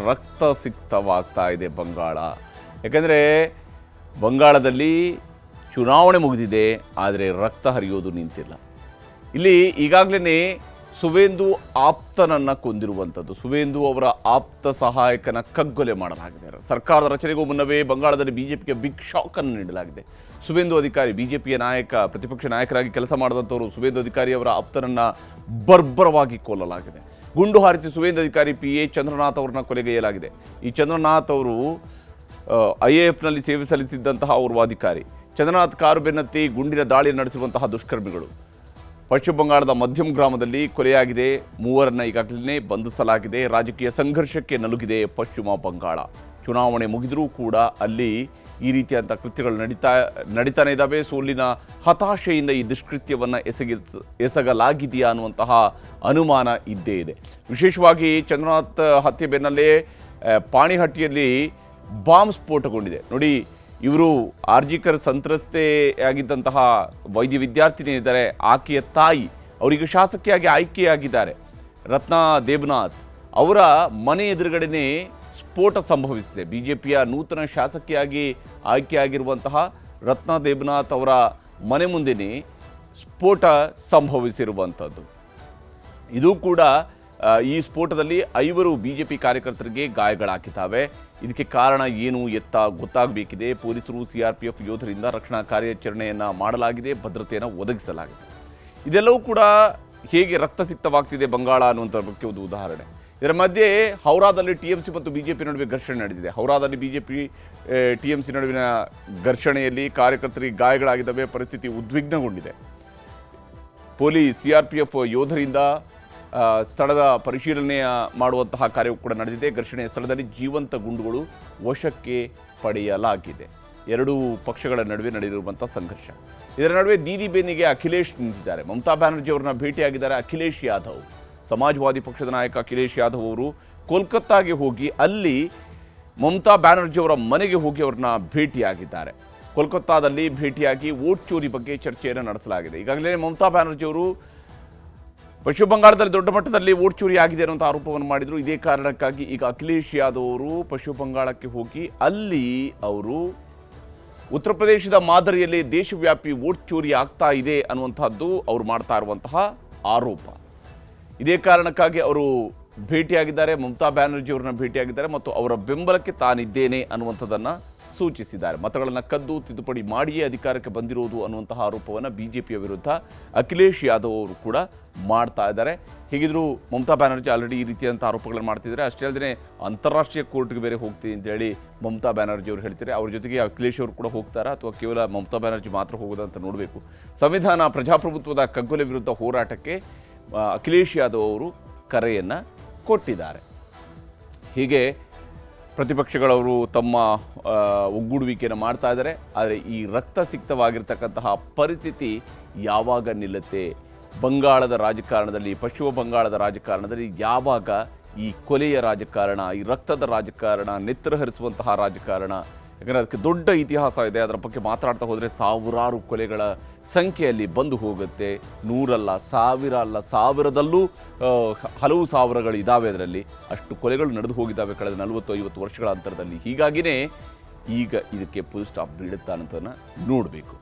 ರಕ್ತಸಿಕ್ತವಾಗ್ತಾ ಇದೆ ಬಂಗಾಳ. ಯಾಕಂದರೆ ಬಂಗಾಳದಲ್ಲಿ ಚುನಾವಣೆ ಮುಗಿದಿದೆ, ಆದರೆ ರಕ್ತ ಹರಿಯೋದು ನಿಂತಿಲ್ಲ. ಇಲ್ಲಿ ಈಗಾಗಲೇ ಸುವೇಂದು ಆಪ್ತನನ್ನು ಕೊಂದಿರುವಂಥದ್ದು, ಸುವೇಂದು ಅವರ ಆಪ್ತ ಸಹಾಯಕನ ಕಗ್ಗೊಲೆ ಮಾಡಲಾಗಿದೆ. ಸರ್ಕಾರದ ರಚನೆಗೂ ಮುನ್ನವೇ ಬಂಗಾಳದಲ್ಲಿ ಬಿಜೆಪಿಗೆ ಬಿಗ್ ಶಾಕ್ ಅನ್ನು ನೀಡಲಾಗಿದೆ. ಸುವೇಂದು ಅಧಿಕಾರಿ, ಬಿಜೆಪಿಯ ನಾಯಕ, ಪ್ರತಿಪಕ್ಷ ನಾಯಕರಾಗಿ ಕೆಲಸ ಮಾಡಿದಂಥವರು ಸುವೇಂದು ಅಧಿಕಾರಿ ಅವರ ಆಪ್ತನನ್ನು ಬರ್ಬರವಾಗಿ ಕೊಲ್ಲಲಾಗಿದೆ. ಗುಂಡು ಹಾರಿಸಿ ಸುವೇಂದು ಅಧಿಕಾರಿ PA ಚಂದ್ರನಾಥ್ ಅವರನ್ನ ಕೊಲೆಗೈಯಲಾಗಿದೆ. ಈ ಚಂದ್ರನಾಥ್ ಅವರು IAFನಲ್ಲಿ ಸೇವೆ ಸಲ್ಲಿಸಿದ್ದಂತಹ ಓರ್ವ ಅಧಿಕಾರಿ. ಚಂದ್ರನಾಥ್ ಕಾರು ಬೆನ್ನತ್ತಿ ಗುಂಡಿನ ದಾಳಿ ನಡೆಸಿರುವಂತಹ ದುಷ್ಕರ್ಮಿಗಳು. ಪಶ್ಚಿಮ ಬಂಗಾಳದ ಮಧ್ಯಮ ಗ್ರಾಮದಲ್ಲಿ ಕೊಲೆಯಾಗಿದೆ. ಮೂವರನ್ನು ಈಗಾಗಲೇ ಬಂಧಿಸಲಾಗಿದೆ. ರಾಜಕೀಯ ಸಂಘರ್ಷಕ್ಕೆ ನಲುಗಿದೆ ಪಶ್ಚಿಮ ಬಂಗಾಳ. ಚುನಾವಣೆ ಮುಗಿದರೂ ಕೂಡ ಅಲ್ಲಿ ಈ ರೀತಿಯಾದಂಥ ಕೃತ್ಯಗಳು ನಡೀತಾನೆ ಇದ್ದಾವೆ. ಸೋಲಿನ ಹತಾಶೆಯಿಂದ ಈ ದುಷ್ಕೃತ್ಯವನ್ನು ಎಸಗಲಾಗಿದೆಯಾ ಅನ್ನುವಂತಹ ಅನುಮಾನ ಇದ್ದೇ ಇದೆ. ವಿಶೇಷವಾಗಿ ಚಂದ್ರನಾಥ್ ಹತ್ಯೆ ಬೆನ್ನಲ್ಲೇ ಪಾಣಿಹಟ್ಟಿಯಲ್ಲಿ ಬಾಂಬ್ ಸ್ಫೋಟಗೊಂಡಿದೆ. ನೋಡಿ, ಇವರು ಆರ್ಜಿಕರ್ ಸಂತ್ರಸ್ತೆಯಾಗಿದ್ದಂತಹ ವೈದ್ಯ ವಿದ್ಯಾರ್ಥಿನಿ ಇದ್ದಾರೆ, ಆಕೆಯ ತಾಯಿ, ಅವರಿಗೆ ಶಾಸಕಿಯಾಗಿ ಆಯ್ಕೆಯಾಗಿದ್ದಾರೆ ರತ್ನಾ ದೇಬನಾಥ್. ಅವರ ಮನೆ ಎದುರುಗಡೆನೇ ಸ್ಫೋಟ ಸಂಭವಿಸಿದೆ. ಬಿಜೆಪಿಯ ನೂತನ ಶಾಸಕಿಯಾಗಿ ಆಯ್ಕೆಯಾಗಿರುವಂತಹ ರತ್ನಾ ದೇಬನಾಥ್ ಅವರ ಮನೆ ಮುಂದೆನೇ ಸ್ಫೋಟ ಸಂಭವಿಸಿರುವಂಥದ್ದು. ಇದು ಕೂಡ ಈ ಸ್ಫೋಟದಲ್ಲಿ 5 ಬಿಜೆಪಿ ಕಾರ್ಯಕರ್ತರಿಗೆ ಗಾಯಗಳಾಗಿದ್ದಾವೆ. ಇದಕ್ಕೆ ಕಾರಣ ಏನು ಎತ್ತ ಗೊತ್ತಾಗಬೇಕಿದೆ. ಪೊಲೀಸರು, CRPF ಯೋಧರಿಂದ ರಕ್ಷಣಾ ಕಾರ್ಯಾಚರಣೆಯನ್ನು ಮಾಡಲಾಗಿದೆ, ಭದ್ರತೆಯನ್ನು ಒದಗಿಸಲಾಗಿದೆ. ಇದೆಲ್ಲವೂ ಕೂಡ ಹೇಗೆ ರಕ್ತಸಿಕ್ತವಾಗ್ತಿದೆ ಬಂಗಾಳ ಅನ್ನುವಂಥದ್ದಕ್ಕೆ ಒಂದು ಉದಾಹರಣೆ. ಇದರ ಮಧ್ಯೆ ಹೌರಾದಲ್ಲಿ TMC ಮತ್ತು ಬಿಜೆಪಿ ನಡುವೆ ಘರ್ಷಣೆ ನಡೆದಿದೆ. ಹೌರಾದಲ್ಲಿ ಬಿಜೆಪಿ TMC ನಡುವಿನ ಘರ್ಷಣೆಯಲ್ಲಿ ಕಾರ್ಯಕರ್ತರಿಗೆ ಗಾಯಗಳಾಗಿದ್ದಾವೆ. ಪರಿಸ್ಥಿತಿ ಉದ್ವಿಗ್ನಗೊಂಡಿದೆ. ಪೊಲೀಸ್, CRPF ಯೋಧರಿಂದ ಸ್ಥಳದ ಪರಿಶೀಲನೆ ಮಾಡುವಂತಹ ಕಾರ್ಯವೂ ಕೂಡ ನಡೆದಿದೆ. ಘರ್ಷಣೆಯ ಸ್ಥಳದಲ್ಲಿ ಜೀವಂತ ಗುಂಡುಗಳು ವಶಕ್ಕೆ ಪಡೆಯಲಾಗಿದೆ. ಎರಡೂ ಪಕ್ಷಗಳ ನಡುವೆ ನಡೆದಿರುವಂಥ ಸಂಘರ್ಷ. ಇದರ ನಡುವೆ ದೀದಿ ಬೆನ್ನಿಗೆ ಅಖಿಲೇಶ್ ನಿಂತಿದ್ದಾರೆ. ಮಮತಾ ಬ್ಯಾನರ್ಜಿ ಅವರನ್ನ ಭೇಟಿಯಾಗಿದ್ದಾರೆ ಅಖಿಲೇಶ್ ಯಾದವ್. ಸಮಾಜವಾದಿ ಪಕ್ಷದ ನಾಯಕ ಅಖಿಲೇಶ್ ಯಾದವ್ ಅವರು ಕೋಲ್ಕತ್ತಾಗೆ ಹೋಗಿ ಅಲ್ಲಿ ಮಮತಾ ಬ್ಯಾನರ್ಜಿ ಅವರ ಮನೆಗೆ ಹೋಗಿ ಅವ್ರನ್ನ ಭೇಟಿಯಾಗಿದ್ದಾರೆ. ಕೋಲ್ಕತ್ತಾದಲ್ಲಿ ಭೇಟಿಯಾಗಿ ವೋಟ್ ಚೋರಿ ಬಗ್ಗೆ ಚರ್ಚೆಯನ್ನು ನಡೆಸಲಾಗಿದೆ. ಈಗಾಗಲೇ ಮಮತಾ ಬ್ಯಾನರ್ಜಿ ಅವರು ಪಶ್ಚಿಮ ಬಂಗಾಳದಲ್ಲಿ ದೊಡ್ಡ ಮಟ್ಟದಲ್ಲಿ ವೋಟ್ ಚೋರಿ ಆಗಿದೆ ಅನ್ನುವಂಥ ಆರೋಪವನ್ನು ಮಾಡಿದರು. ಇದೇ ಕಾರಣಕ್ಕಾಗಿ ಈಗ ಅಖಿಲೇಶ್ ಯಾದವ್ ಅವರು ಪಶ್ಚಿಮ ಬಂಗಾಳಕ್ಕೆ ಹೋಗಿ ಅಲ್ಲಿ ಅವರು ಉತ್ತರ ಪ್ರದೇಶದ ಮಾದರಿಯಲ್ಲಿ ದೇಶವ್ಯಾಪಿ ವೋಟ್ ಚೋರಿ ಆಗ್ತಾ ಇದೆ ಅನ್ನುವಂಥದ್ದು ಅವರು ಮಾಡ್ತಾ ಇರುವಂತಹ ಆರೋಪ. ಇದೇ ಕಾರಣಕ್ಕಾಗಿ ಅವರು ಭೇಟಿಯಾಗಿದ್ದಾರೆ, ಮಮತಾ ಬ್ಯಾನರ್ಜಿ ಅವರನ್ನ ಭೇಟಿಯಾಗಿದ್ದಾರೆ ಮತ್ತು ಅವರ ಬೆಂಬಲಕ್ಕೆ ತಾನಿದ್ದೇನೆ ಅನ್ನುವಂಥದ್ದನ್ನು ಸೂಚಿಸಿದ್ದಾರೆ. ಮತಗಳನ್ನು ಕದ್ದು ತಿದ್ದುಪಡಿ ಮಾಡಿಯೇ ಅಧಿಕಾರಕ್ಕೆ ಬಂದಿರೋದು ಅನ್ನುವಂತಹ ಆರೋಪವನ್ನು ಬಿಜೆಪಿಯ ವಿರುದ್ಧ ಅಖಿಲೇಶ್ ಯಾದವ್ ಅವರು ಕೂಡ ಮಾಡ್ತಾ ಇದ್ದಾರೆ. ಹೀಗಿದ್ರೂ ಮಮತಾ ಬ್ಯಾನರ್ಜಿ ಆಲ್ರೆಡಿ ಈ ರೀತಿಯಂಥ ಆರೋಪಗಳನ್ನು ಮಾಡ್ತಿದ್ದಾರೆ. ಅಷ್ಟೇ ಅಲ್ಲದೆ ಅಂತಾರಾಷ್ಟ್ರೀಯ ಕೋರ್ಟ್ಗೆ ಬೇರೆ ಹೋಗ್ತೀನಿ ಅಂತೇಳಿ ಮಮತಾ ಬ್ಯಾನರ್ಜಿ ಅವರು ಹೇಳ್ತಾರೆ. ಅವ್ರ ಜೊತೆಗೆ ಅಖಿಲೇಶ್ ಅವರು ಕೂಡ ಹೋಗ್ತಾರಾ ಅಥವಾ ಕೇವಲ ಮಮತಾ ಬ್ಯಾನರ್ಜಿ ಮಾತ್ರ ಹೋಗೋದಂತ ನೋಡಬೇಕು. ಸಂವಿಧಾನ, ಪ್ರಜಾಪ್ರಭುತ್ವದ ಕಗ್ಗೊಲೆ ವಿರುದ್ಧ ಹೋರಾಟಕ್ಕೆ ಅಖಿಲೇಶ್ ಯಾದವ್ ಅವರು ಕರೆಯನ್ನು ಕೊಟ್ಟಿದ್ದಾರೆ. ಹೀಗೆ ಪ್ರತಿಪಕ್ಷಗಳವರು ತಮ್ಮ ಒಗ್ಗೂಡುವಿಕೆಯನ್ನು ಮಾಡ್ತಾ ಇದ್ದಾರೆ. ಆದರೆ ಈ ರಕ್ತಸಿಕ್ತವಾಗಿರ್ತಕ್ಕಂತಹ ಪರಿಸ್ಥಿತಿ ಯಾವಾಗ ನಿಲ್ಲುತ್ತೆ? ಬಂಗಾಳದ ರಾಜಕಾರಣದಲ್ಲಿ, ಪಶ್ಚಿಮ ಬಂಗಾಳದ ರಾಜಕಾರಣದಲ್ಲಿ ಯಾವಾಗ ಈ ಕೊಲೆಯ ರಾಜಕಾರಣ, ಈ ರಕ್ತದ ರಾಜಕಾರಣ, ನೆತ್ತರು ಹರಿಸುವಂತಹ ರಾಜಕಾರಣ, ಯಾಕಂದರೆ ಅದಕ್ಕೆ ದೊಡ್ಡ ಇತಿಹಾಸ ಇದೆ. ಅದರ ಬಗ್ಗೆ ಮಾತಾಡ್ತಾ ಹೋದರೆ ಸಾವಿರಾರು ಕೊಲೆಗಳ ಸಂಖ್ಯೆಯಲ್ಲಿ ಬಂದು ಹೋಗುತ್ತೆ. 100 ಅಲ್ಲ, 1000 ಅಲ್ಲ, 1000ದಲ್ಲೂ ಹಲವು ಸಾವಿರಗಳು ಇದ್ದಾವೆ. ಅದರಲ್ಲಿ ಅಷ್ಟು ಕೊಲೆಗಳು ನಡೆದು ಹೋಗಿದ್ದಾವೆ ಕಳೆದ 40-50 ವರ್ಷಗಳ ಅಂತರದಲ್ಲಿ. ಹೀಗಾಗಿಯೇ ಈಗ ಇದಕ್ಕೆ ಫುಲ್ ಸ್ಟಾಪ್ ಬೀಳುತ್ತಾ ಅನ್ನೋದನ್ನು ನೋಡಬೇಕು.